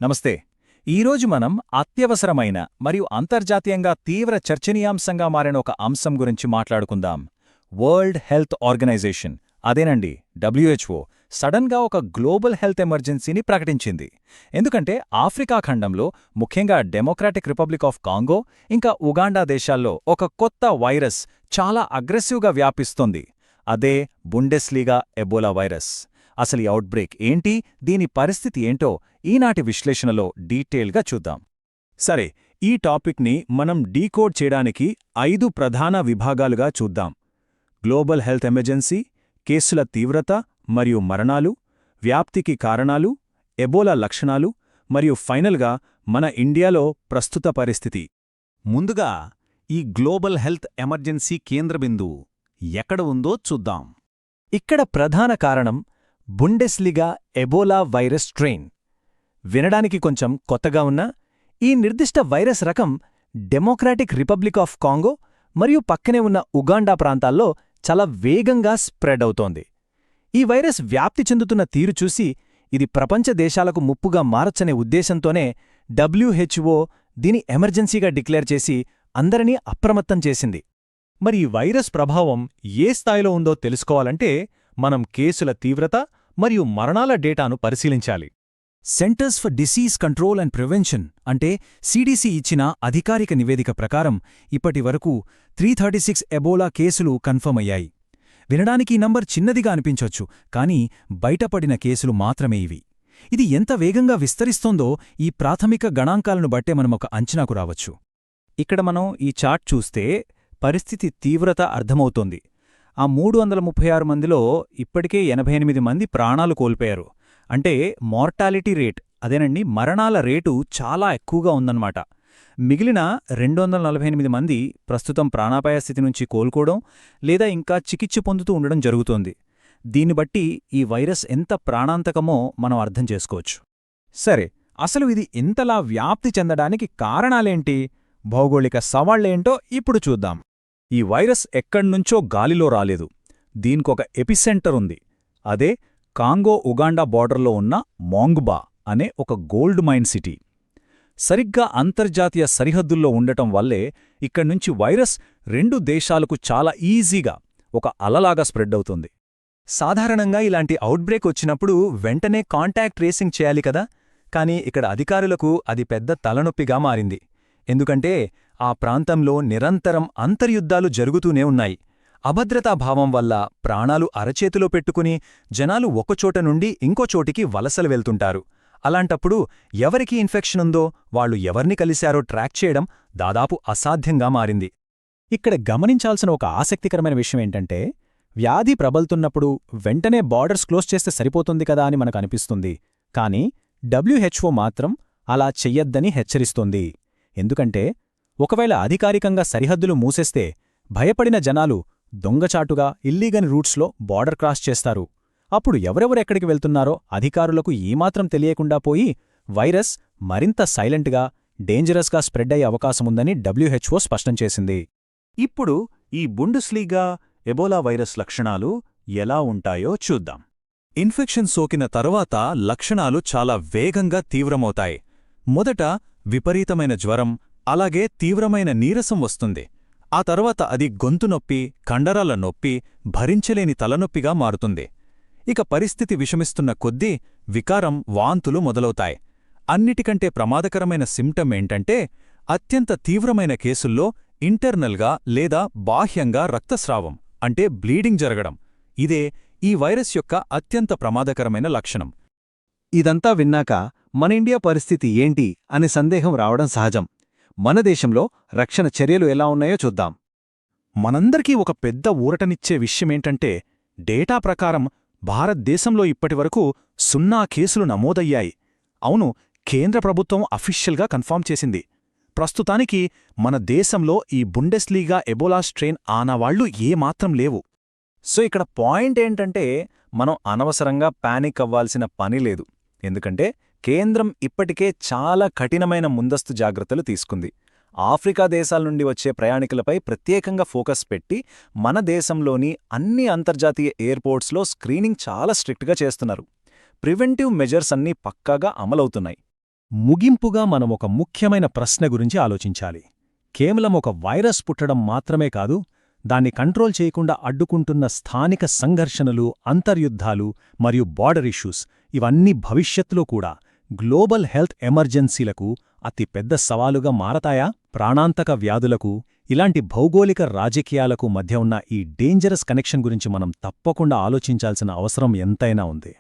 నమస్తే. ఈరోజు మనం అత్యవసరమైన మరియు అంతర్జాతీయంగా తీవ్ర చర్చనీయాంశంగా మారిన ఒక అంశం గురించి మాట్లాడుకుందాం. వరల్డ్ హెల్త్ ఆర్గనైజేషన్, అదేనండి డబ్ల్యూహెచ్ఓ, సడన్గా ఒక గ్లోబల్ హెల్త్ ఎమర్జెన్సీని ప్రకటించింది. ఎందుకంటే ఆఫ్రికా ఖండంలో, ముఖ్యంగా డెమోక్రాటిక్ రిపబ్లిక్ ఆఫ్ కాంగో ఇంకా ఉగాండా దేశాల్లో ఒక కొత్త వైరస్ చాలా అగ్రెసివ్గా వ్యాపిస్తోంది. అదే బుండెస్లీగా ఎబోలా వైరస్. అసలు ఈ అవుట్బ్రేక్ ఏంటి, దీని పరిస్థితి ఏంటో ఈనాటి విశ్లేషణలో డీటెయిల్గా చూద్దాం. సరే, ఈ టాపిక్ని మనం డీకోడ్ చేయడానికి 5 ప్రధాన విభాగాలుగా చూద్దాం. గ్లోబల్ హెల్త్ ఎమర్జెన్సీ, కేసుల తీవ్రత మరియు మరణాలు, వ్యాప్తికి కారణాలు, ఎబోలా లక్షణాలు మరియు ఫైనల్గా మన ఇండియాలో ప్రస్తుత పరిస్థితి. ముందుగా ఈ గ్లోబల్ హెల్త్ ఎమర్జెన్సీ కేంద్రబిందువు ఎక్కడ ఉందో చూద్దాం. ఇక్కడ ప్రధాన కారణం బుండెస్లిగా ఎబోలా వైరస్ స్ట్రెయిన్. వినడానికి కొంచెం కొత్తగా ఉన్నా, ఈ నిర్దిష్ట వైరస్ రకం డెమోక్రాటిక్ రిపబ్లిక్ ఆఫ్ కాంగో మరియు పక్కనే ఉన్న ఉగాండా ప్రాంతాల్లో చాలా వేగంగా స్ప్రెడ్ అవుతోంది. ఈ వైరస్ వ్యాప్తి చెందుతున్న తీరు చూసి ఇది ప్రపంచ దేశాలకు ముప్పుగా మారచ్చనే ఉద్దేశంతోనే డబ్ల్యూహెచ్ఓ దీని ఎమర్జెన్సీగా డిక్లేర్ చేసి అందరినీ అప్రమత్తం చేసింది. మరి ఈ వైరస్ ప్రభావం ఏ స్థాయిలో ఉందో తెలుసుకోవాలంటే మనం కేసుల తీవ్రత మరియు మరణాల డేటాను పరిశీలించాలి. Centres for disease control and prevention అంటే సిడిసి ఇచ్చిన అధికారిక నివేదిక ప్రకారం ఇప్పటివరకు 336 ఎబోలా కేసులు కన్ఫర్మ్ అయ్యాయి. వినడానికి ఈ నంబర్ చిన్నదిగా అనిపించొచ్చు, కానీ బయటపడిన కేసులు మాత్రమే ఇవి. ఇది ఎంత వేగంగా విస్తరిస్తోందో ఈ ప్రాథమిక గణాంకాలను బట్టే మనం ఒక అంచనాకు రావచ్చు. ఇక్కడ మనం ఈ చార్ట్ చూస్తే పరిస్థితి తీవ్రత అర్థమవుతోంది. ఆ 336 మందిలో ఇప్పటికే 88 మంది ప్రాణాలు కోల్పోయారు. అంటే మార్టాలిటీ రేట్, అదేనండి మరణాల రేటు చాలా ఎక్కువగా ఉందన్నమాట. మిగిలిన 248 మంది ప్రస్తుతం ప్రాణాపాయ స్థితి నుంచి కోలుకోవడం లేదా ఇంకా చికిత్స పొందుతూ ఉండడం జరుగుతోంది. దీన్ని బట్టి ఈ వైరస్ ఎంత ప్రాణాంతకమో మనం అర్థం చేసుకోవచ్చు. సరే, అసలు ఇది ఇంతలా వ్యాప్తి చెందడానికి కారణాలేంటి, భౌగోళిక సవాళ్లేంటో ఇప్పుడు చూద్దాం. ఈ వైరస్ ఎక్కడ్నుంచో గాలిలో రాలేదు. దీనికొక ఎపిసెంటర్ ఉంది. అదే కాంగో ఉగాండా బోర్డర్లో ఉన్న మోంగ్బా అనే ఒక గోల్డ్ మైన్ సిటీ. సరిగ్గా అంతర్జాతీయ సరిహద్దుల్లో ఉండటం వల్లే ఇక్కడ్నుంచి వైరస్ 2 దేశాలకు చాలా ఈజీగా ఒక అలలాగా స్ప్రెడ్ అవుతుంది. సాధారణంగా ఇలాంటి అవుట్బ్రేక్ వచ్చినప్పుడు వెంటనే కాంటాక్ట్ ట్రేసింగ్ చేయాలి కదా, కానీ ఇక్కడ అధికారులకు అది పెద్ద తలనొప్పిగా మారింది. ఎందుకంటే ఆ ప్రాంతంలో నిరంతరం అంతర్యుద్ధాలు జరుగుతూనే ఉన్నాయి. అభద్రతాభావం వల్ల ప్రాణాలు అరచేతిలో పెట్టుకుని జనాలు ఒకచోట నుండి ఇంకోచోటికి వలసలు వెళ్తుంటారు. అలాంటప్పుడు ఎవరికి ఇన్ఫెక్షన్ ఉందో, వాళ్లు ఎవర్ని కలిశారో ట్రాక్ చేయడం దాదాపు అసాధ్యంగా మారింది. ఇక్కడ గమనించాల్సిన ఒక ఆసక్తికరమైన విషయమేంటంటే, వ్యాధి ప్రబలుతున్నప్పుడు వెంటనే బార్డర్స్ క్లోజ్ చేస్తే సరిపోతుంది కదా అని మనకు అనిపిస్తుంది. కానీ డబ్ల్యూహెచ్ఓ మాత్రం అలా చెయ్యొద్దని హెచ్చరిస్తోంది. ఎందుకంటే ఒకవేళ అధికారికంగా సరిహద్దులు మూసేస్తే భయపడిన జనాలు దొంగచాటుగా ఇల్లీగల్ రూట్స్లో బార్డర్ క్రాస్ చేస్తారు. అప్పుడు ఎవరెవరెక్కడికి వెళ్తున్నారో అధికారులకు ఏమాత్రం తెలియకుండా పోయి వైరస్ మరింత సైలెంట్గా, డేంజరస్గా స్ప్రెడ్ అయ్యే అవకాశముందని డబ్ల్యూహెచ్ఓ స్పష్టం చేసింది. ఇప్పుడు ఈ బుండెస్లీగా ఎబోలా వైరస్ లక్షణాలు ఎలా ఉంటాయో చూద్దాం. ఇన్ఫెక్షన్ సోకిన తరువాత లక్షణాలు చాలా వేగంగా తీవ్రమవుతాయి. మొదట విపరీతమైన జ్వరం, అలాగే తీవ్రమైన నీరసం వస్తుంది. ఆ తర్వాత అది గొంతు నొప్పి, కండరాల నొప్పి, భరించలేని తలనొప్పిగా మారుతుంది. ఇక పరిస్థితి విషమిస్తున్న కొద్దీ వికారం, వాంతులు మొదలవుతాయి. అన్నిటికంటే ప్రమాదకరమైన సిమ్టమ్ ఏంటంటే అత్యంత తీవ్రమైన కేసుల్లో ఇంటర్నల్గా లేదా బాహ్యంగా రక్తస్రావం అంటే బ్లీడింగ్ జరగడం. ఇదే ఈ వైరస్ యొక్క అత్యంత ప్రమాదకరమైన లక్షణం. ఇదంతా విన్నాక మన ఇండియా పరిస్థితి ఏంటి అనే సందేహం రావడం సహజం. మన దేశంలో రక్షణ చర్యలు ఎలా ఉన్నాయో చూద్దాం. మనందరికీ ఒక పెద్ద ఊరటనిచ్చే విషయమేంటంటే, డేటా ప్రకారం భారతదేశంలో ఇప్పటివరకు 0 కేసులు నమోదయ్యాయి. అవును, కేంద్ర ప్రభుత్వం అఫీషియల్గా కన్ఫర్మ్ చేసింది. ప్రస్తుతానికి మన దేశంలో ఈ బుండెస్లీగా ఎబోలా స్ట్రెయిన్ ఆనవాళ్లు ఏమాత్రం లేవు. సో ఇక్కడ పాయింట్ ఏంటంటే, మనం అనవసరంగా పానిక్ అవ్వాల్సిన పని లేదు. ఎందుకంటే కేంద్రం ఇప్పటికే చాలా కఠినమైన ముందస్తు జాగ్రత్తలు తీసుకుంది. ఆఫ్రికా దేశాల నుండి వచ్చే ప్రయాణికులపై ప్రత్యేకంగా ఫోకస్ పెట్టి మన దేశంలోని అన్ని అంతర్జాతీయ ఎయిర్పోర్ట్స్లో స్క్రీనింగ్ చాలా స్ట్రిక్ట్గా చేస్తున్నారు. ప్రివెంటివ్ మెజర్స్ అన్నీ పక్కాగా అమలవుతున్నాయి. ముగింపుగా మనం ఒక ముఖ్యమైన ప్రశ్న గురించి ఆలోచించాలి. కేవలం ఒక వైరస్ పుట్టడం మాత్రమే కాదు, దాన్ని కంట్రోల్ చేయకుండా అడ్డుకుంటున్న స్థానిక సంఘర్షణలు, అంతర్యుద్ధాలు మరియు బార్డర్ ఇష్యూస్ ఇవన్నీ భవిష్యత్తులో కూడా గ్లోబల్ హెల్త్ ఎమర్జెన్సీలకు అతి పెద్ద సవాలుగా మారతాయా? ప్రాణాంతక వ్యాధులకు, ఇలాంటి భౌగోళిక రాజకీయాలకు మధ్య ఉన్న ఈ డేంజరస్ కనెక్షన్ గురించి మనం తప్పకుండా ఆలోచించాల్సిన అవసరం ఎంతైనా ఉంది.